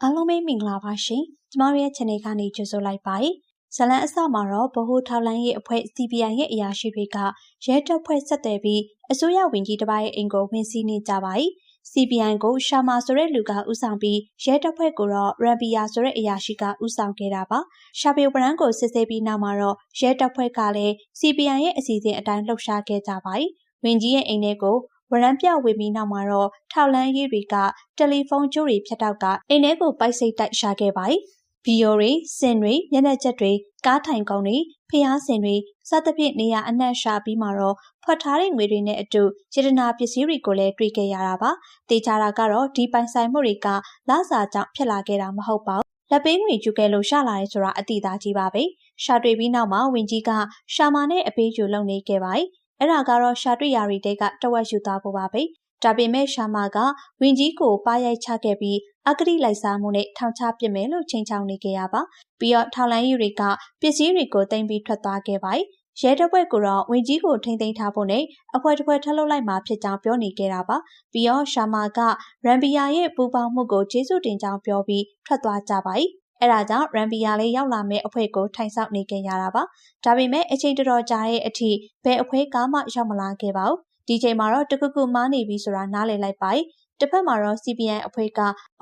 အားလုံးပဲမင်္ဂလာပါရှင်။ကျမတို့ရဲ့ channel ကနေကြိုဆိုလိုက်ပါတယ်။ဇလန်အစမှာတော့ဗဟိုထောက်လှမ်းရေးအဖွဲ့ CBI ရဲ့အရာရှိတွေကရဲတပ်ဖွဲ့ဆက်သွယ်ပြီးအစိုးရဝန်ကြီးတစ်ပါးရဲ့အိမ်ကိုဝင်စီးနေကြပါတယ်။ CBI ကိုရှာမာဆိုတဲ့လူကဦးဆောင်ပြီးရဲတပ်ဖွဲ့ကိုတော့ရန်ပီယာဆိုတဲ့အရာရှိကဦးဆောင်ခဲ့တာပါ။ရှာပေဝရန်ကိုစစ်ဆေးပြီးနောက်မှာတော့ရဲတပ်ဖွဲ့ကလည်း CBI ရဲ့အစီအစဉ်အတိုင်းလှုပ်ရှားခဲ့ကြပါတယ်။ဝန်ကြီးရဲ့အိမ်ထဲကိုဝရန်ပြဝင်ပြီးနောက်မှာတော့ထောက်လန်းရေးတွေကတယ်လီဖုန်းကြိုးတွေဖြတ်တောက်ကအိမ်ထဲကိုပိုက်စိတ်တိုက်ရှာခဲ့ပါတယ်။ဗီယိုတွေ၊စင်တွေ၊မျက်နှာချက်တွေ၊ကားထိုင်ကုန်းတွေ၊ဖျားစင်တွေစသဖြင့်နေရာအနှံ့ရှာပြီးမှတော့ဖွက်ထားတဲ့ငွေတွေနဲ့အတူစေတနာပစ္စည်းတွေကိုလည်းတွေ့ခဲ့ရတာပါ။တေချာတာကတော့ဒီပိုင်ဆိုင်မှုတွေကလစာကြောင့်ဖြစ်လာခဲ့တာမဟုတ်ပါဘူး။လက်ပေးငွေကျူခဲ့လို့ရှာလာရဲဆိုတာအတိအသားကြီးပါပဲ။ရှာတွေ့ပြီးနောက်မှာဝင်ကြီးကရှာမာနဲ့အပေးယူလုပ်နေခဲ့ပါတယ်။အဲ့ဒါကတော့ရှာတွေ့ရာတွေကတဝက်ယူသွားဖို့ပါပဲ။ဒါပေမဲ့ရှာမာကဝင်ကြီးကိုပါရိုက်ချခဲ့ပြီးအဂတိလိုက်စားမှုနဲ့ထောင်ချပစ်မယ်လို့ချိန်ချောင်းနေခဲ့ရပါပြီးတော့ထောက်လန်းရေးတွေကပစ္စည်းတွေကိုတင်ပြီးထွက်သွားခဲ့ပါတယ်ရဲတပ်ဖွဲ့ကတော့ဝင်ကြီးကိုထိန်းသိမ်းထားဖို့နဲ့အဖွဲ့တစ်ဖွဲ့ထပ်လုပ်လိုက်မှဖြစ်ကြောင်းပြောနေခဲ့တာပါပြီးတော့ရှာမာကရန်ပီယာရဲ့ပူပေါင်းမှုကိုကျေးဇူးတင်ကြောင်းပြောပြီးထွက်သွားကြပါတယ်အဲ့ဒါကြောင့်ရန်ပီယာလေးရောက်လာမဲ့အဖွဲ့ကိုထိုင်ဆောက်နေခဲ့ရတာပါဒါပေမဲ့အချိန်တော်တော်ကြာတဲ့အထိဘယ်အဖွဲ့ကမှရောက်မလာခဲ့ပါဘူးဒီချိန်မှာတော့တခုခုမားနေပြီဆိုတာနားလည်လိုက်ပါတယ်တစ်ဖက်မှာတော့ CBI အဖွဲ့က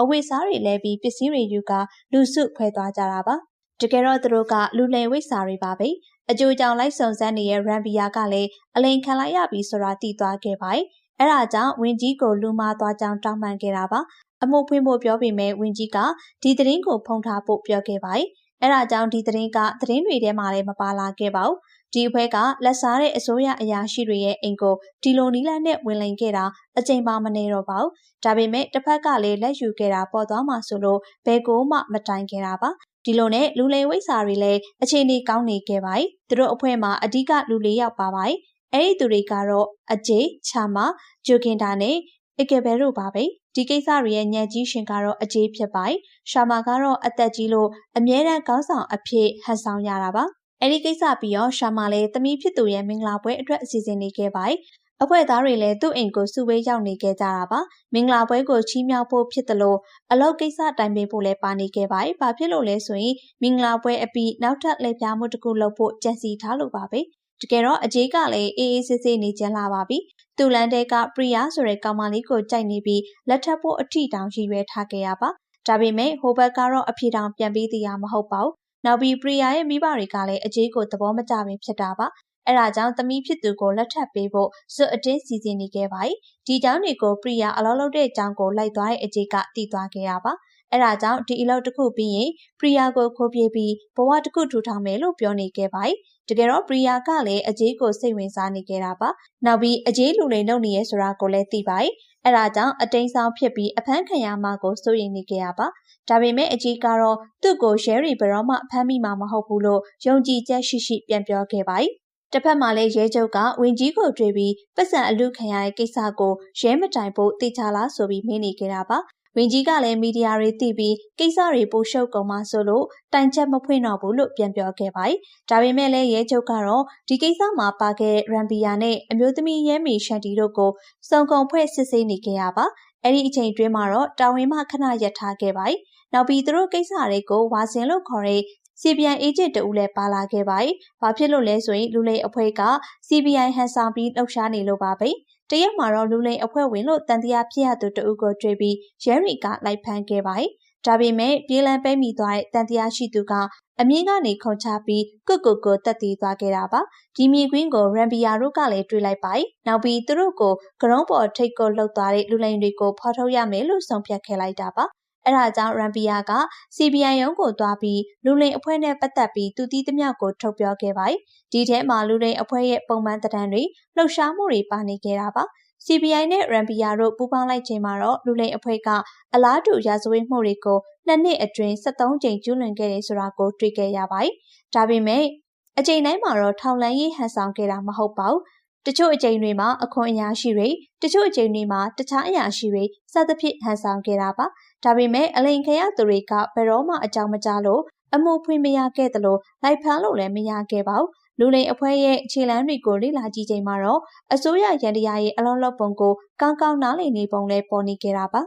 အဝိစားတွေလဲပြီးပစ္စည်းတွေယူကလူစုဖွဲ့သွားကြတာပါတကယ်တော့သူတို့ကလူလည်ဝိစာတွေပါပဲအကျိုးကြောင့်လိုက်စုံစမ်းနေတဲ့ရန်ပီယာကလည်းအလိန်ခံလိုက်ရပြီဆိုတာသိသွားခဲ့ပါတယ်အဲ့ဒါကြောင့်ဝင်ကြီးကိုလူမာသွားကြောင်းတောင်းပန်ခဲ့တာပါအမှုဖွင့်ဖို့ပြောပေမဲ့ဝင်ကြီးကဒီသတင်းကိုဖုံးထားဖို့ပြောခဲ့ပါတယ်အဲ့ဒါကြောင့်ဒီသတင်းတွေထဲမှာလည်းမပါလာခဲ့ပါဘူးဒီအဖွဲ့ကလက်စားတဲ့အစိုးရအရာရှိတွေရဲ့အိမ်ကိုဒီလိုနီးလန်းနဲ့ဝင်လိန်ခဲ့တာအချိန်ပါမနေတော့ပါဘူးဒါပေမဲ့တစ်ဖက်ကလည်းလက်ယူခဲ့တာပေါ်သွားမှဆိုလို့ဘယ်ကိုမှမတိုင်ခဲ့တာပါဒီလိုနဲ့လူလိန်ဝိစာတွေလည်းအခြေအနေကောင်းနေခဲ့ပါတယ်သူတို့အဖွဲ့မှာအဓိကလူ၄ယောက်ပါပါတယ်အဲ့ဒီသူတွေကတော့အကျေးချာမာဂျိုကင်တာနဲ့အကေဘဲတို့ပါပဲဒီကိစ္စတွေရဲ့ညံကြီးရှင်ကတော့အကျေးဖြစ်ပါတယ်ရှာမာကတော့အသက်ကြီးလို့အမြဲတမ်းခေါင်းဆောင်အဖြစ်ဟန်ဆောင်ရတာပါအဲ့ဒီကိစ္စပြီးတော့ရှာမာလည်းသမီးဖြစ်သူရဲ့မင်္ဂလာပွဲအတွက်အစီအစဉ်နေခဲ့ပါတယ်အဖွဲ့သားတွေလည်းသူ့အိမ်ကိုစုဝေးရောက်နေခဲ့ကြတာပါမင်္ဂလာပွဲကိုချီးမြှောက်ဖို့ဖြစ်တယ်လို့အလုပ်ကိစ္စတိုင်ပင်ဖို့လည်းပါနေခဲ့ပါတယ်ဘာဖြစ်လို့လဲဆိုရင်မင်္ဂလာပွဲအပြီးနောက်ထပ်လှည့်ပြမှုတစ်ခုလုပ်ဖို့ကြံစီထားလို့ပါပဲတကယ်တော့အကျေးကလည်းအေးအေးဆေးဆေးနေကြလာပါပြီသူ့လန်တဲကပရိယာဆိုတဲ့ကောင်မလေးကိုကြိုက်နေပြီးလက်ထပ်ဖို့အထီတောင်ရည်ရွယ်ထားခဲ့ရပါဒါပေမဲ့ဟိုဘက်ကတော့အဖြေတောင်ပြန်ပေးသေးရမဟုတ်ပါဘူးနောက်ပြီးပရိယာရဲ့မိဘတွေကလည်းအကျေးကိုသဘောမကျပင်ဖြစ်တာပါအဲ့ဒါကြောင့်သမီးဖြစ်သူကိုလက်ထပ်ပေးဖို့စွတ်အတင်းစီစဉ်နေခဲ့ပါတယ်ဒီเจ้าတွေကိုပရိယာအလုပ်လုပ်တဲ့အကြောင်းကိုလိုက်သွားတဲ့အကျေးကတည်သွားခဲ့တာပါအဲ့ဒါကြောင့်ဒီအလုပ်တစ်ခုပြီးရင်ပရိယာကိုခိုးပြေးပြီးဘဝတစ်ခုထူထောင်မယ်လို့ပြောနေခဲ့ပါတယ်တကယ်တော့ပရိယာကလည်းအကျေးကိုစိတ်ဝင်စားနေခဲ့တာပါနောက်ပြီးအကျေးလူလိန်လုပ်နေရဲဆိုတာကိုလည်းသိပါတယ်အဲ့ဒါကြောင့်အတိန်ဆောင်ဖြစ်ပြီးအဖမ်းခံရမှာကိုစိုးရိမ်နေကြရပါဒါပေမဲ့အကြီးကတော့သူ့ကိုရဲတွေဘယ်တော့မှဖမ်းမိမှာမဟုတ်ဘူးလို့ယုံကြည်ချက်ရှိရှိပြန်ပြောခဲ့ပါတယ်တစ်ဖက်မှာလည်းရဲချုပ်ကဝင်ကြီးကိုတွေ့ပြီးပတ်စံအလူခံရတဲ့ကိစ္စကိုရဲမတိုင်ဖို့တေချာလားဆိုပြီးမင်းနေခဲ့တာပါဝင်ကြီးကလည်းမီဒီယာတွေသိပြီးကိစ္စတွေပိုရှုပ်ကုန်မှဆိုလို့တိုင်ချက်မဖွင့်တော့ဘူးလို့ပြန်ပြောခဲ့ပါတယ်ဒါပေမဲ့လည်းရဲချုပ်ကတော့ဒီကိစ္စမှာပါခဲ့ရန်ပီယာနဲ့အမျိုးသမီးရဲမီရှန်တီတို့ကိုစုံကုန်ဖွဲ့စစ်ဆေးနေခဲ့ရပါအဲ့ဒီအချိန်တွင်းမှာတော့တာဝန်မှခဏရပ်ထားခဲ့ပါတယ်နောက်ပြီးသူတို့ကိစ္စတွေကိုဝါစင်လို့ခေါ်တဲ့CBI အေဂျင့်တူလည်းပါလာခဲ့ပါတယ်။ဘာဖြစ်လို့လဲဆိုရင်လူလိမ်အဖွဲ့က CBI ဟန်ဆောင်ပြီးလှုပ်ရှားနေလို့ပါပဲ။တရက်မှာတော့လူလိမ်အဖွဲ့ဝင်လို့တန်တရားဖြစ်ရသူတဦးကိုတွေ့ပြီးရဲတွေကလိုက်ဖမ်းခဲ့ပါတယ်။ဒါပေမဲ့ပြေးလန်းပိတ်မိသွားတဲ့တန်တရားရှိသူကအမြင့်ကနေခုန်ချပြီးကိုတက်တည်သွားခဲ့တာပါ။ဒီမြေကွင်းကိုရန်ပီယာတို့ကလည်းတွေ့လိုက်ပါတယ်။နောက်ပြီးသူတို့ကိုကရုံးပေါ်ထိတ်ကိုလှုပ်သွားတဲ့လူလိမ်တွေကိုဖော်ထုတ်ရမယ်လို့ဆုံးဖြတ်ခဲ့လိုက်တာပါ။အဲ့ဒါကြောင့်ရန်ပီယာက CBI ရုံးကိုသွားပြီးလူလိမ်အဖွဲ့နဲ့ပတ်သက်ပြီးသူတီးသမျှကိုထုတ်ပြောခဲ့ပါတယ်။ဒီထဲမှာလူလိမ်အဖွဲ့ရဲ့ပုံမှန်တံတွေလှုပ်ရှားမှုတွေပါနေခဲ့တာပါ။ CBI နဲ့ရန်ပီယာတို့ပူးပေါင်းလိုက်ချိန်မှာတော့လူလိမ်အဖွဲ့ကအလားတူရာဇဝတ်မှုတွေကို2နှစ်အတွင်း73ကြိမ်ကျူးလွန်ခဲ့တယ်ဆိုတာကိုတွေ့ခဲ့ရပါတယ်။ဒါပေမဲ့အကြိမ်တိုင်းမှာတော့ထောင်လန်းရေးဟန်ဆောင်ခဲ့တာမဟုတ်ပါဘူး။တချို့အကြိမ်တွေမှာအခွန်အရာရှိတွေတချို့အကြိမ်တွေမှာတခြားအရာရှိတွေစသဖြင့်ဟန်ဆောင်ခဲ့တာပါဒါပေမဲ့အလိန်ခံရသူတွေကဘယ်တော့မှအကြောင်းမကြားလို့အမှုဖွင့်မရခဲ့သလိုလိုက်ဖမ်းလို့လည်းမရခဲ့ပါဘူးလူလိမ်အဖွဲ့ရဲ့ခြေလမ်းတွေကိုလေ့လာကြည့်ချိန်မှာတော့အစိုးရရန်တရားရဲ့အလုံးလုံးပုံကိုကောင်းကောင်းနားလည်နေပုံလဲပေါ်နေခဲ့တာပါ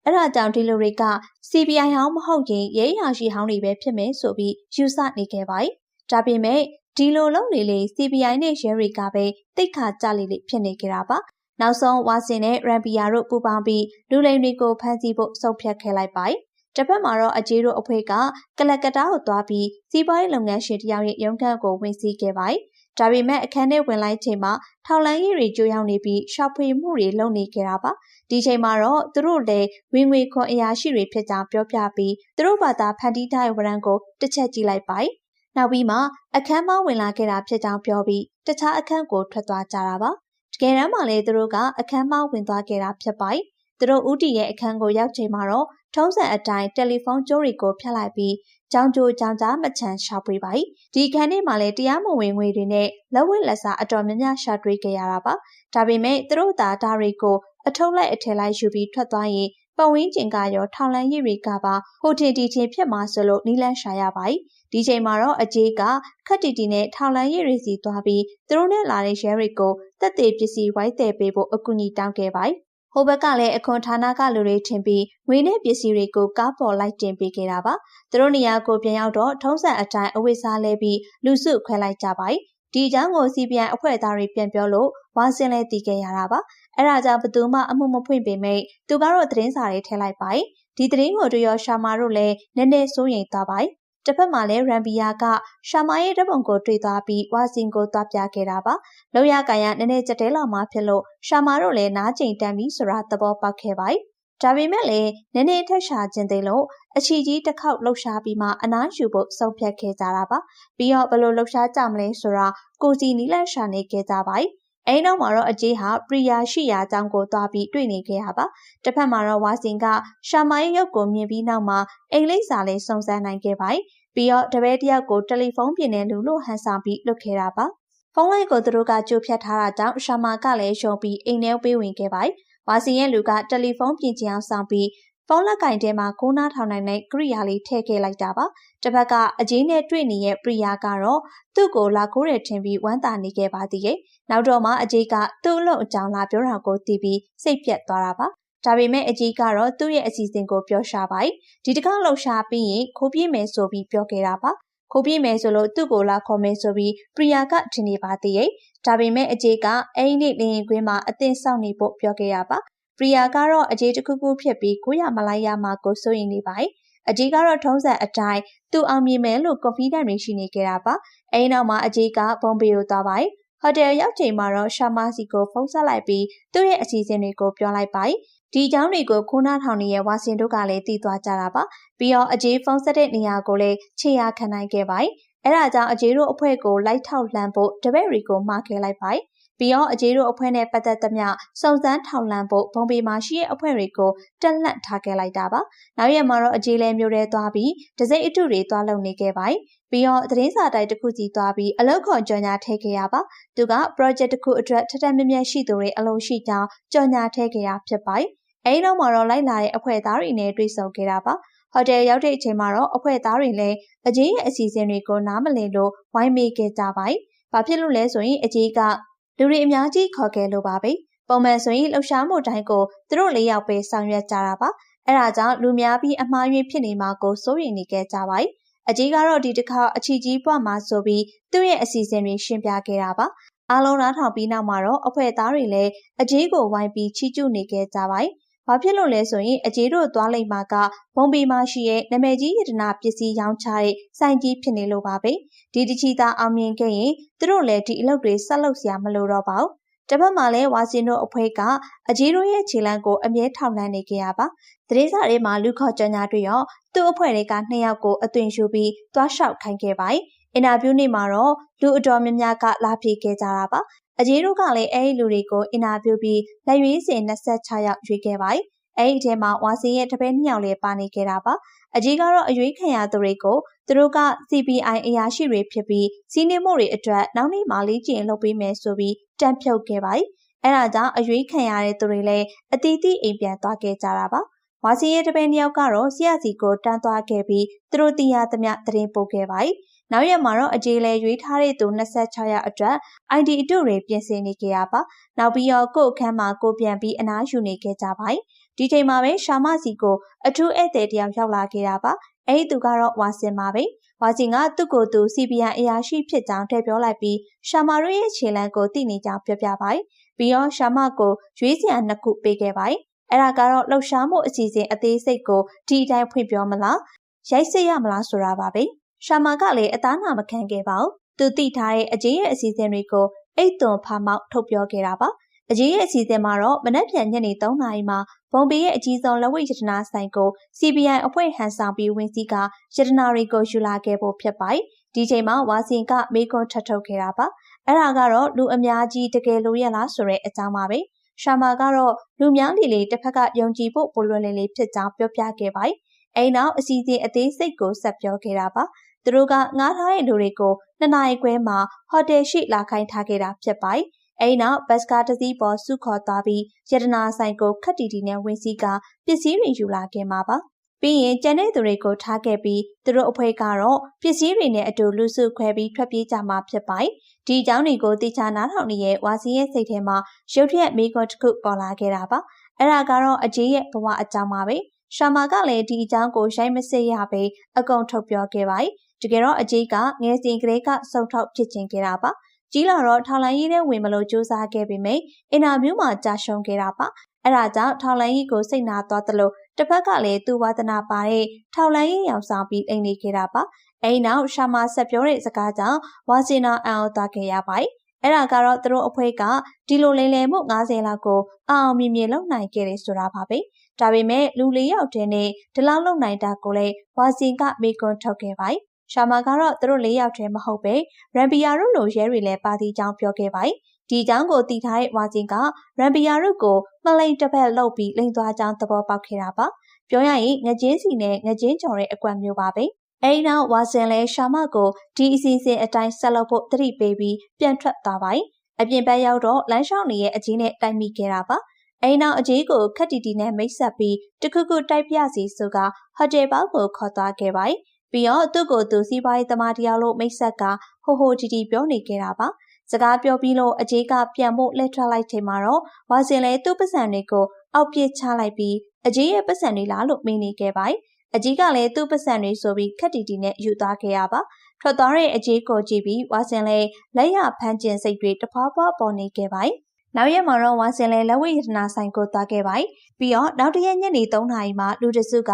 အဲ့ဒါကြောင့်ဒီလူတွေက CPI ဟောင်းမဟုတ်ရင်ရဲရာရှိဟောင်းတွေပဲဖြစ်မယ်ဆိုပြီးယူဆနေခဲ့ပါတယ်။ဒါပေမဲ့ဒီလိုလုပ်လေလေ CPI နဲ့ရဲတွေကပဲတိတ်ခါကြလေလေဖြစ်နေကြတာပါ။နောက်ဆုံးဝါစင်နဲ့ရန်ပီယာတို့ပူးပေါင်းပြီးလူလိမ်တွေကိုဖမ်းဆီးဖို့ဆုံးဖြတ်ခဲ့လိုက်ပါတယ်။တစ်ဖက်မှာတော့အကြီးတို့အဖွဲ့ကကလကတားကိုသွားပြီးစီးပွားရေးလုပ်ငန်းရှင်တယောက်ရဲ့ရုံးခန်းကိုဝင်စီးခဲ့ပါတယ်။ဒါပေမဲ့အခန်းထဲဝင်လိုက်ချိန်မှာထောက်လန်းရေးတွေကြိုးရောက်နေပြီးရှောက်ဖွေမှုတွေလုပ်နေကြတာပါ။ဒီချိန်မှာတော့သူတို့လည်းဝင်ငွေခွန်အရာရှိတွေဖြစ်ကြောင်းပြောပြပြီးသူတို့ဘာသာဖန်တီးထားတဲ့ဝရံကိုတစ်ချက်ကြည့်လိုက်ပါတယ်။နောက်ပြီးမှအခန်းမဝင်လာခဲ့တာဖြစ်ကြောင်းပြောပြီးတခြားအခန်းကိုထွက်သွားကြတာပါ။တကယ်တမ်းမှာလည်းသူတို့ကအခန်းမဝင်သွားခဲ့တာဖြစ်ပါတယ်။သူတို့ဦးတီရဲ့အခန်းကိုရောက်ချိန်မှာတော့ထုံးစံအတိုင်းတယ်လီဖုန်းကြိုးတွေကိုဖျက်လိုက်ပြီးကြောင်ကြိုကြောင်ကြားမချမ်းရှာဖွေပါ။ဒီခန်းထဲမှာလည်းတရားမဝင်ငွေတွေနဲ့လက်ဝဲလက်စားအတော်များများရှာတွေ့ကြရတာပါ။ဒါပေမဲ့သူတို့ဒါတွေကိုအထုပ်လိုက်အထည်လိုက်ယူပြီးထွက်သွားရင်ပတ်ဝန်းကျင်ကရောထောင်လန်းရည်တွေကပါဟိုတင်တီတင်ဖြစ်မှာဆိုလို့နီးလန်းရှာရပါ။ဒီချိန်မှာတော့အကြီးကခက်တီတီနဲ့ထောင်လန်းရည်တွေစီသွားပြီးသူတို့နဲ့လာတဲ့ရဲတွေကိုတက်သေးပစ္စည်းဝိုင်းတယ်ပေးဖို့အကူအညီတောင်းခဲ့ပါ။ဟိုဘက်ကလည်းအခွန်ဌာနကလူတွေထင်ပြီးငွေနဲ့ပစ္စည်းတွေကိုကားပေါ်လိုက်တင်ပေးခဲ့တာပါ။သူတို့နေရာကိုပြန်ရောက်တော့ထုံးစံအတိုင်းအဝတ်စားလဲပြီးလူစုခွဲလိုက်ကြပါ။ဒီအကြောင်းကို CPI အဖွဲ့သားတွေပြန်ပြောလို့ဝါစင်လဲတည်ခဲ့ရတာပါ။အဲ့ဒါကြောင့်ဘသူမှအမှုမဖွင့်ပေမဲ့သူကတော့သတင်းစာတွေထည့်လိုက်ပါ။ဒီသတင်းကိုတွေ့ရရှာမာတို့လည်းနည်းနည်းစိုးရိမ်သွားပါ။တစ်ဖက်မှာလည်းရန်ပီယာကရှာမာရဲ့ဓပုံကိုတွေ့သွားပြီးဝါစင်ကိုသွားပြခဲ့တာပါ။လောက်ရကန်ရနည်းနည်းကြက်တဲလောက်မှဖြစ်လို့ရှာမာတို့လည်းနားကျင်တမ်းပြီးဆိုတာသဘောပေါက်ခဲ့ပါ။ဒါပေမဲ့လည်းနည်းနည်းထက်ရှာခြင်းသေးလို့အချီကြီးတစ်ခေါက်လှုပ်ရှားပြီးမှအနားယူဖို့ဆုံးဖြတ်ခဲ့ကြတာပါ။ပြီးတော့ဘယ်လိုလှုပ်ရှားကြမလဲဆိုတာကိုစီနီလက်ရှာနေခဲ့ကြပါ။အဲ့နောက်မှာတော့အကြီးဟာပရိယာရှိရာအကြောင်းကိုသွားပြီးတွေ့နေခဲ့ရပါ။တစ်ဖက်မှာတော့ဝါစင်ကရှာမာရဲ့ရုပ်ကိုမြင်ပြီးနောက်မှာအိမ်လိပ်စာလေးစုံစမ်းနိုင်ခဲ့ပါ။ပြီးတော့တပည့်တယောက်ကိုတယ်လီဖုန်းပြင်နေလူလို့ဟန်ဆောင်ပြီးလွတ်ခဲ့တာပါ။ဖုန်းလိုင်းကိုသူတို့ကကြိုဖြတ်ထားတာကြောင့်ရှာမာကလည်းရှုံပြီးအိမ်ထဲပေးဝင်ခဲ့ပါ။ဝါစင်ရဲ့လူကတယ်လီဖုန်းပြင်ချင်အောင်ဆောင်ပြီးဖုန်းလက်ကင်ထဲမှာကိုးနားထောင်နိုင်တဲ့ကိရိယာလေးထည့်ခဲ့လိုက်တာပါ။တစ်ဖက်ကအကြီးနဲ့တွေ့နေတဲ့ပရိယာကတော့သူ့ကိုလာခိုးတယ်ထင်ပြီးဝမ်းသာနေခဲ့ပါသေးရဲ့။နောက်တော့မှအကြီးကသူ့အလုပ်အကြောင်းလာပြောတာကိုသိပြီးစိတ်ပြတ်သွားတာပါ။ဒါပေမဲ့အကြီးကတော့သူ့ရဲ့အစီအစဉ်ကိုပြောရှာပါ။ဒီတစ်ခါလှုပ်ရှားပြီးရင်ခိုးပြေးမယ်ဆိုပြီးပြောခဲ့တာပါ။ခိုးပြေးမယ်ဆိုလို့သူ့ကိုလာခေါ်မယ်ဆိုပြီးပရိယာကထင်နေပါသေးရဲ့။ဒါပေမဲ့အကြီးကအဲ့ဒီနေ့လင်းရင်ကွင်းမှာအသင်ဆောင်နေဖို့ပြောခဲ့ရပါ။ပရိယာကတော့အကြီးတစ်ခုခုဖြစ်ပြီးကိုရမလိုက်ရမှာကိုစိုးရင်နေပါ။အကြီးကတော့ထုံးစံအတိုင်းသူအောင်မြင်မယ်လို့ confident တွေရှိနေကြတာပါ။အဲဒီနောက်မှာအကြီးကဘုံဘေကိုသွားပါ။ဟိုတယ်ရောက်ချိန်မှာတော့ရှာမာစီကိုဖုန်းဆက်လိုက်ပြီးသူ့ရဲ့အစီအစဉ်တွေကိုပြောလိုက်ပါ။ဒီအကြောင်းတွေကိုခိုးနားထောင်နေတဲ့ဝါစင်တို့ကလည်းသိသွားကြတာပါ။ပြီးတော့အကြီးဖုန်းဆက်တဲ့နေရာကိုလည်းခြေရာခံနိုင်ခဲ့ပါ။အဲဒါကြောင့်အကြီးတို့အဖွဲ့ကိုလိုက်ထောက်လှမ်းဖို့တပည့်တွေကိုမှားခဲ့လိုက်ပါ။ပြီးတော့အကြီးတို့အဖွဲ့နဲ့ပတ်သက်သမျှစုံစမ်းထောက်လှမ်းဖို့ဘုံပေမှာရှိတဲ့အဖွဲ့တွေကိုတက်လှန့်ထားခဲ့လိုက်တာပါ။နောက်ရက်မှာတော့အကြီးလဲမျိုးရဲသွားပြီးတစိမ့်အတုတွေသွားလုံနေခဲ့ပါ။ပြီးတော့သတင်းစာတိုက်တစ်ခုစီသွားပြီးအလောက်ခေါ်ကြော်ညာထည့်ခဲ့ရပါ။သူက project တစ်ခုအတွက်ထက်ထက်မြက်မြက်ရှိသူတွေအလုံးရှိကြောင်းကြော်ညာထည့်ခဲ့ရဖြစ်ပါ။အဲဒီနောက်မှာတော့လိုက်လာတဲ့အဖွဲ့သားတွေနဲ့တွေ့ဆုံခဲ့တာပါ။ဟိုတယ်ရောက်တဲ့အချိန်မှာတော့အဖွဲ့သားတွေလည်းအကြီးရဲ့အစီအစဉ်တွေကိုနားမလည်လို့ဝိုင်းမေးခဲ့ကြပါ။ဘာဖြစ်လို့လဲဆိုရင်အကြီးကလူတွေအများကြီးခေါ်ခဲ့လို့ပါပဲ။ပုံမှန်ဆိုရင်လှုပ်ရှားမှုတိုင်းကိုသူတို့၄ယောက်ပဲဆောင်ရွက်ကြတာပါ။အဲဒါကြောင့်လူများပြီးအမှားယွင်းဖြစ်နေမှာကိုစိုးရိမ်နေခဲ့ကြပါ။အကြီးကတော့ဒီတစ်ခါအချီကြီးပွားမှာဆိုပြီးသူ့ရဲ့အစီအစဉ်တွေရှင်းပြခဲ့တာပါ။အားလုံးနားထောင်ပြီးနောက်မှာတော့အဖွဲ့သားတွေလည်းအကြီးကိုဝိုင်းပြီးချီးကျူးနေခဲ့ကြပါ။ဘာဖြစ်လို့လဲဆိုရင်အကြီးတို့သွားလိုက်မှာကဘုံပီမှာရှိတဲ့နာမည်ကြီးရတနာပစ္စည်းရောင်းချတဲ့ဆိုင်ကြီးဖြစ်နေလို့ပါပဲ။ဒီတချီသာအောင်မြင်ခဲ့ရင်သူတို့လည်းဒီအလုပ်တွေဆက်လုပ်စရာမလိုတော့ပါဘူး။တစ်ဖက်မှာလည်းဝါစင်တို့အဖွဲ့ကအကြီးတို့ရဲ့ခြေလမ်းကိုအမြဲထောက်လှမ်းနေကြရပါ။သတင်းစာတွေမှာလူခေါ်ကြော်ညာတွေရောသူ့အဖွဲ့တွေက2ယောက်ကိုအသွင်ယူပြီးသွားလျှောက်ခိုင်းခဲ့ပါ။အင်တာဗျူးနေ့မှာတော့လူအတော်များများကလာဖြေခဲ့ကြတာပါ။အကြီးတို့ကလည်းအဲဒီလူတွေကိုအင်တာဗျူးပြီးလက်ရွေးစင်26ယောက်ရွေးခဲ့ပါ။အဲဒီထဲမှာဝါစင်ရဲ့တပည့်2ယောက်လည်းပါနေခဲ့တာပါ။အကြီးကတော့အရွေးခံရသူတွေကိုသူတို့က CPI အရာရှိတွေဖြစ်ပြီးစီးနှင်းမှုတွေအတွက်နောက်နေ့မှလေ့ကျင့်လုပ်ပေးမယ်ဆိုပြီးတန့်ဖြုတ်ခဲ့ပါ။အဲဒါကြောင့်အရွေးခံရတဲ့သူတွေလည်းအသီးသီးအိမ်ပြန်သွားခဲ့ကြတာပါ။ဝါစင်ရဲ့တပည့်2ယောက်ကတော့ဆရာစီကိုတန်းသွားခဲ့ပြီးသူတို့သိရသမျှသတင်းပို့ခဲ့ပါ။နောက်ရက်မှာတော့အကြီးလဲရွေးထားတဲ့သူ26ရက်အတွက် ID အတုတွေပြင်ဆင်နေကြရပါ။နောက်ပြီးတော့ကိုယ့်အခန်းမှာကိုပြန်ပြီးအနားယူနေခဲ့ကြပါ ဒီချိန်မှာပဲရှာမစီကိုအထူးဧည့်သည်တယောက်ရောက်လာခဲ့တာပါအဲ့ဒီသူကတော့ဝါစင်ပါပဲဝါစင်ကသူ့ကိုယ်သူ CBN အရာရှိဖြစ်ကြောင်းထည့်ပြောလိုက်ပြီးရှာမတို့ရဲ့ခြေလမ်းကိုသိနေကြောင်းပြောပြပါတယ်ပြီးတော့ရှာမကိုရွေးစရာ2ခုပေးခဲ့ပါတယ်အဲ့ဒါကတော့လှုပ်ရှားမှုအစီအစဉ်အသေးစိတ်ကိုဒီအတိုင်းဖွင့်ပြောမလားရိုက်စစ်ရမလားဆိုတာပါပဲရှာမကလည်းအသားနာမခံခဲ့ပါဘူးသူသိထားတဲ့အကြီးရဲ့အစီအစဉ်တွေကိုအိတ်သွန်ဖာမောက်ထုတ်ပြောခဲ့တာပါအကြီးရဲ့အစီအစဉ်မှာတော့မနက်ဖြန်ညနေ3 နာရီမှာဘုံပေရဲ့အကြီးဆုံးလက်ဝှေ့ရတနာဆိုင်ကို CBN အဖွဲ့ဟန်ဆောင်ပြီးဝင်စီးကရတနာတွေကိုယူလာခဲ့ဖို့ဖြစ်ပါတယ်ဒီချိန်မှာဝါစင်ကမေကွန်းထပ်ထုတ်ခဲ့တာပါအဲ့ဒါကတော့လူအများကြီးတကယ်လို့ရလားဆိုတဲ့အကြောင်းပါပဲရှာမာကတော့လူများလေးတစ်ဖက်ကယုံကြည်ဖို့ပိုလွယ်လေးဖြစ်ကြောင်းပြောပြခဲ့ပါတယ်အဲ့နောက်အစီအစဉ်အသေးစိတ်ကိုဆက်ပြောခဲ့တာပါသူတို့ကငားထားတဲ့လူတွေကို2 နာရီခွဲမှာဟိုတယ်ရှိလာခိုင်းထားခဲ့တာဖြစ်ပါတယ်အဲ့နောက်ဘတ်စကားတစ်စီးပေါ်စုခေါ်သွားပြီးရတနာဆိုင်ကိုခက်တီတီနဲ့ဝင်စီးကပစ္စည်းတွေယူလာခဲ့မှာပါပြီးရင်ကျန်တဲ့သူတွေကိုထားခဲ့ပြီးသူတို့အဖွဲ့ကတော့ပစ္စည်းတွေနဲ့အတူလူစုခွဲပြီးထွက်ပြေးကြမှာဖြစ်ပါတယ်ဒီအကြောင်းတွေကိုတေချာနားထောင်နေတဲ့ဝါစီရဲ့စိတ်ထဲမှာရုတ်တရက်မိကွန်းတစ်ခုပေါ်လာခဲ့တာပါအဲ့ဒါကတော့အကြီးရဲ့ဘဝအကြောင်းပါပဲရှာမာကလည်းဒီအကြောင်းကိုရိုက်မစစ်ရပဲအကုန်ထုတ်ပြောခဲ့ပါတယ်တကယ်တော့အကြီးကငယ်စဉ်ကလေးကစုံထုတ်ဖြစ်ချင်ခဲ့တာပါကြီးလာတော့ထောင်လိုင်းကြီးထဲဝင်မလို့စူးစမ်းခဲ့ပေမယ့်အင်တာဗျူးမှာကြာရှုံးခဲ့တာပါအဲ့ဒါကြောင့်ထောင်လိုင်းကြီးကိုစိတ်နာသွားသလိုတစ်ဖက်ကလည်းသူ့ဝါသနာပါတဲ့ထောင်လိုင်းကြီးရောင်ဆောင်ပြီးအိမ်နေခဲ့တာပါအဲ့နောက်ရှာမာဆက်ပြောတဲ့စကားကြောင့်ဝါစင်နာအံ့ဩသွားခဲ့ရပါတယ်အဲ့ဒါကတော့သူတို့အဖွဲ့ကဒီလိုလိမ်လည်မှု90လောက်ကိုအောင်မြင်မြင်လုပ်နိုင်ခဲ့တယ်ဆိုတာပါပဲဒါပေမဲ့လူ4 ယောက်တည်းနဲ့ဒီလောက်လုပ်နိုင်တာကိုလည်းဝါစင်ကမေကွန်းထုတ်ခဲ့ပါတယ်ရှာမာကတော့သူတို့4 ယောက်တည်းမဟုတ်ပဲရန်ဘီယာတို့လိုရဲတွေလည်းပါတီကြောင်းပြောခဲ့ပါတယ်ဒီအကြောင်းကိုသိထားတဲ့ဝါစင်ကရန်ဘီယာတို့ကိုမလိန်တစ်ဖက်လှုပ်ပြီးလိန်သွားကြောင်းသဘောပေါက်ခဲ့တာပါပြောရရင်ငကြင်းစီနဲ့ငကြင်းကျော်တဲ့အကွက်မျိုးပါပဲအဲ့နောက်ဝါစင်လဲရှာမကိုဒီအစီအစဉ်အတိုင်းဆက်လုပ်ဖို့တတိပေးပြီးပြန်ထွက်သွားပါတယ်အပြင်ဘက်ရောက်တော့လမ်းလျှောက်နေရဲ့အကြီးနဲ့တိုက်မိခဲ့တာပါအဲ့နောက်အကြီးကိုခက်တီတီနဲ့မိတ်ဆက်ပြီးတခုခုတိုက်ပြစီဆိုကဟိုတယ်ဘောက်ကိုခေါ်သွားခဲ့ပါတယ်ပြီးတော့သူ့ကိုသူစီးပွားရေးသမားတယောက်လို့မိတ်ဆက်ကဟိုဟိုတီတီပြောနေခဲ့တာပါစကားပြောပြီးလို့အကြီးကပြန်ဖို့လက်ထွက်လိုက်ချိန်မှာတော့ဝါစင်လဲသူ့ပတ်စံတွေကိုအောက်ပြစ်ချလိုက်ပြီးအကြီးရဲ့ပတ်စံတွေလားလို့မေးနေခဲ့ပါတယ်အကြီးကလည်းသူ့ပတ်စံတွေဆိုပြီးခက်တီတီနဲ့ယူသွားခဲ့ရပါထွက်သွားတဲ့အကြီးကိုကြည့်ပြီးဝါစင်လဲလက်ရဖမ်းကျင်စိတ်တွေတဖွာဖွာပေါ်နေခဲ့ပါတယ်နောက်ရက်မှာတော့ဝါစင်လဲလက်ဝဲရတနာဆိုင်ကိုသွားခဲ့ပါတယ်ပြီးတော့နောက်တရက်ညနေ3 နာရီမှာလူတစုက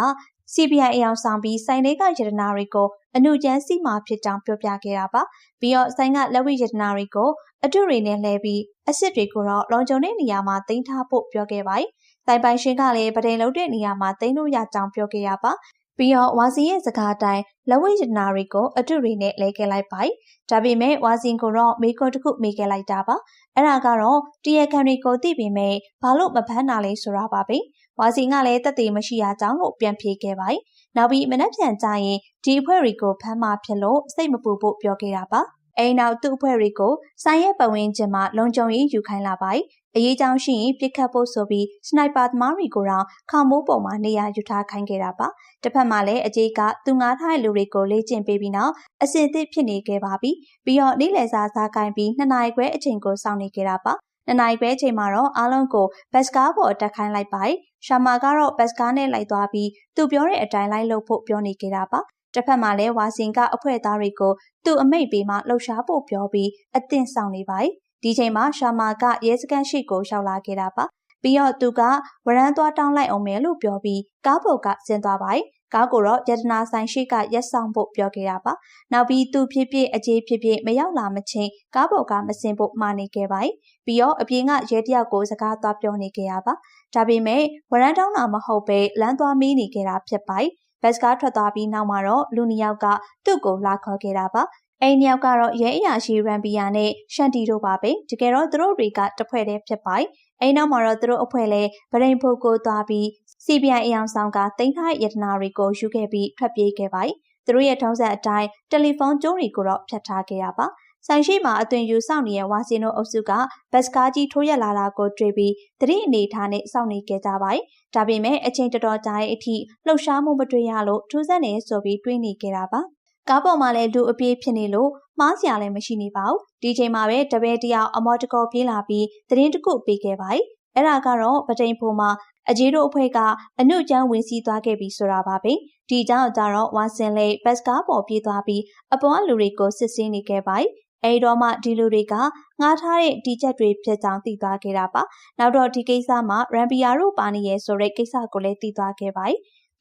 CBN အယောင်ဆောင်ပြီးဆိုင်လေးကရတနာတွေကိုအနုကျန်းစီမှာဖြစ်ကြောင်းပြောပြခဲ့တာပါပြီးတော့ဆိုင်ကလက်ဝဲရတနာတွေကိုအတုတွေနဲ့လဲပြီးအစ်စ်တွေကိုတော့လုံခြုံတဲ့နေရာမှာတင်ထားဖို့ပြောခဲ့ပါတယ်တိုင်ပိုင်ရှင်ကလည်းပဒိန်လုံးတဲ့နေရာမှာတင်လို့ရကြောင်းပြောခဲ့ရပါပြီးတော့ဝါစီရဲ့စကားအတိုင်းလက်ဝဲရတနာတွေကိုအတုတွေနဲ့လဲခဲ့လိုက်ပါတယ်ဒါပေမဲ့ဝါစီကိုတော့မေကွန်းတစ်ခုမေးခဲ့လိုက်တာပါအဲ့ဒါကတော့တရားခံတွေကိုသိပေမဲ့ဘာလို့မဖမ်းတာလဲဆိုတာပါပဲဝါစီကလည်းတက်သေးမရှိရကြောင်းလို့ပြန်ဖြေခဲ့ပါတယ်နောက်ပြီးမနှက်ပြန်ကြရင်ဒီအဖွဲ့တွေကိုဖမ်းမှဖြစ်လို့စိတ်မပူဖို့ပြောခဲ့တာပါအဲ့နောက်သူ့အဖွဲ့တွေကိုဆိုင်ရဲ့ပတ်ဝန်းကျင်မှာလုံခြုံရေးယူခိုင်းလာပါတယ်အရေးကြောင်းရှိရင်ပြစ်ခတ်ဖို့ဆိုပြီးစနိုက်ပါသမားတွေကိုတော့ခေါင်မိုးပေါ်မှာနေရာယူထားခိုင်းခဲ့တာပါတစ်ဖက်မှာလည်းအကြီးကသူငားထားတဲ့လူတွေကိုလေ့ကျင့်ပေးပြီးနောက်အစင်သစ်ဖြစ်နေခဲ့ပါပြီပြီးတော့နေ့လယ်စာစားခိုင်းပြီး2 နာရီခွဲအချိန်ကိုစောင့်နေခဲ့တာပါ2 နာရီခွဲအချိန်မှာတော့အားလုံးကိုဘတ်စကားပေါ်တက်ခိုင်းလိုက်ပါတယ်ရှာမာကတော့ဘတ်စကားနဲ့လိုက်သွားပြီးသူပြောတဲ့အတိုင်းလိုက်လုပ်ဖို့ပြောနေခဲ့တာပါတစ်ဖက်မှာလည်းဝါစင်ကအဖွဲ့သားတွေကိုသူ့အမိတ်ပေးမှလှုပ်ရှားဖို့ပြောပြီးအသင့်ဆောင်နေပါတယ်ဒီချိန်မှာရှာမာကရဲစခန်းရှိကိုရောက်လာခဲ့တာပါပြီးတော့သူကဝရမ်းသွားတောင်းလိုက်အောင်မယ်လို့ပြောပြီးကားပေါ်ကဆင်းသွားပါတယ်ကားကိုတော့ရတနာဆိုင်ရှိကရက်ဆောင်ဖို့ပြောခဲ့တာပါနောက်ပြီးသူဖြစ်ဖြစ်အကြီးဖြစ်ဖြစ်မရောက်လာမချင်းကားပေါ်ကမဆင်းဖို့မှာနေခဲ့ပါတယ်ပြီးတော့အပြင်ကရဲတယောက်ကိုစကားသွားပြောနေခဲ့ရပါဒါပေမဲ့ဝရမ်းတောင်းတာမဟုတ်ပဲလမ်းသွားမေးနေခဲ့တာဖြစ်ပါတယ်ဘတ်စကားထွက်သွားပြီးနောက်မှာတော့လူ2 ယောက်ကသူ့ကိုလာခေါ်ခဲ့တာပါအဲ့ 2 ယောက်ကတော့ရဲအရာရှိရန်ဘီယာနဲ့ရှန်တီတို့ပါပဲတကယ်တော့သူတို့တွေကတစ်ဖွဲ့တည်းဖြစ်ပါတယ်အဲ့နောက်မှာတော့သူတို့အဖွဲ့လဲဗရိန်ဖို့ကိုသွားပြီး CBN အယောင်ဆောင်ကတင်ထားရတနာတွေကိုယူခဲ့ပြီးထွက်ပြေးခဲ့ပါတယ်သူတို့ရဲ့ထုံးစံအတိုင်းတယ်လီဖုန်းကြိုးတွေကိုတော့ဖြတ်ထားခဲ့ရပါဆိုင်ရှိမှာအသွင်ယူစောင့်နေတဲ့ဝါစီနိုအုပ်စုကဘတ်စကားကြီးထိုးရက်လာတာကိုတွေ့ပြီးသတိအနေထားနဲ့စောင့်နေကြပါတယ်ဒါပေမဲ့အချိန်တော်တော်ကြာတဲ့အထိလှုပ်ရှားမှုမတွေ့ရလို့ထူးဆန်းနေဆိုပြီးတွေးနေကြတာပါကားပေါ်မှာလည်းလူအပြေးဖြစ်နေလို့မှားစရာလည်းမရှိနေပါဘူးဒီချိန်မှာပဲတပည့်တယောက်အမော်တကောပြေးလာပြီးသတင်းတစ်ခုပေးခဲ့ပါတယ် အဲ့ဒါကတော့ပတိန်ဖိုမှာအကြီးတို့အဖွဲ့ကအနုကျန်းဝင်စီးသွားခဲ့ပြီဆိုတာပါပဲဒီကြောင့်ကြတော့ဝါစင်လေးဘတ်စကားပေါ်ပြေးသွားပြီးအပေါ်လူတွေကိုစစ်ဆေးနေခဲ့ပါအဲဒီတော့မှဒီလူတွေကငှားထားတဲ့တီချက်တွေဖြစ်ကြောင်းသိသွားခဲ့တာပါနောက်တော့ဒီကိစ္စမှာရန်ပီယာတို့ပါနေရဲဆိုတဲ့ကိစ္စကိုလည်းသိသွားခဲ့ပါ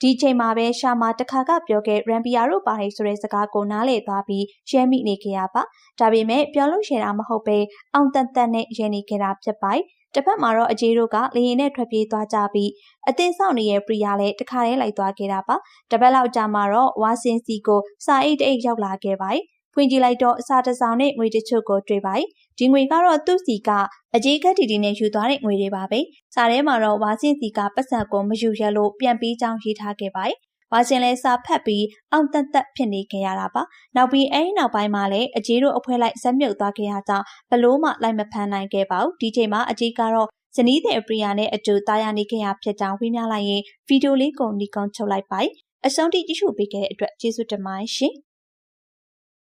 ဒီချိန်မှာပဲရှာမာတခါကပြောခဲ့ရန်ပီယာတို့ပါတယ်ဆိုတဲ့စကားကိုနားလည်သွားပြီးရဲမိနေခဲ့ရပါဒါပေမဲ့ပြောလို့ရှိတာမဟုတ်ပဲအောင်တန်တန်နဲ့ရဲနေခဲ့တာဖြစ်ပါတစ်ဖက်မှာတော့အကြီးတို့ကလေရင်နဲ့ထွက်ပြေးသွားကြပြီးအတင်းဆောင်နေတဲ့ပရိယာလည်းတခါတည်းလိုက်သွားခဲ့တာပါတပတ်လောက်ကြာမှာတော့ဝါစင်စီကိုစာအိတ်တအိတ်ရောက်လာခဲ့ပါဖွင့်ကြည့်လိုက်တော့အစာတစောင်နဲ့ငွေတချို့ကိုတွေ့ပါဒီငွေကတော့သူ့စီကအကြီးကတီတီနဲ့ယူသွားတဲ့ငွေတွေပါပဲစာထဲမှာတော့ဝါစင်စီကပတ်စံကိုမယူရလို့ပြန်ပြီးကြောင်းရေးထားခဲ့ပါဝါစင်လဲစာဖတ်ပြီးအောင်တတ်ဖြစ်နေခဲ့ရတာပါနောက်ပြီးအဲဒီနောက်ပိုင်းမှာလည်းအကြီးတို့အဖွဲလိုက်ဇက်မြုပ်သွားခဲ့ရကြောင်းဘလို့မှလိုက်မဖမ်းနိုင်ခဲ့ပါဘူးဒီချိန်မှာအကြီးကတော့ဇနီးတဲ့အပရိယာနဲ့အတူတာယာနေခဲ့ရဖြစ်ကြောင်းဝေမျှလိုက်ရင်ဗီဒီယိုလေးကိုနီကွန်ချုပ်လိုက်ပါအဆုံးထိကြည့်ရှုပေးခဲ့တဲ့အတွက်ကျေးဇူးတင်ပါတယ်ရှင်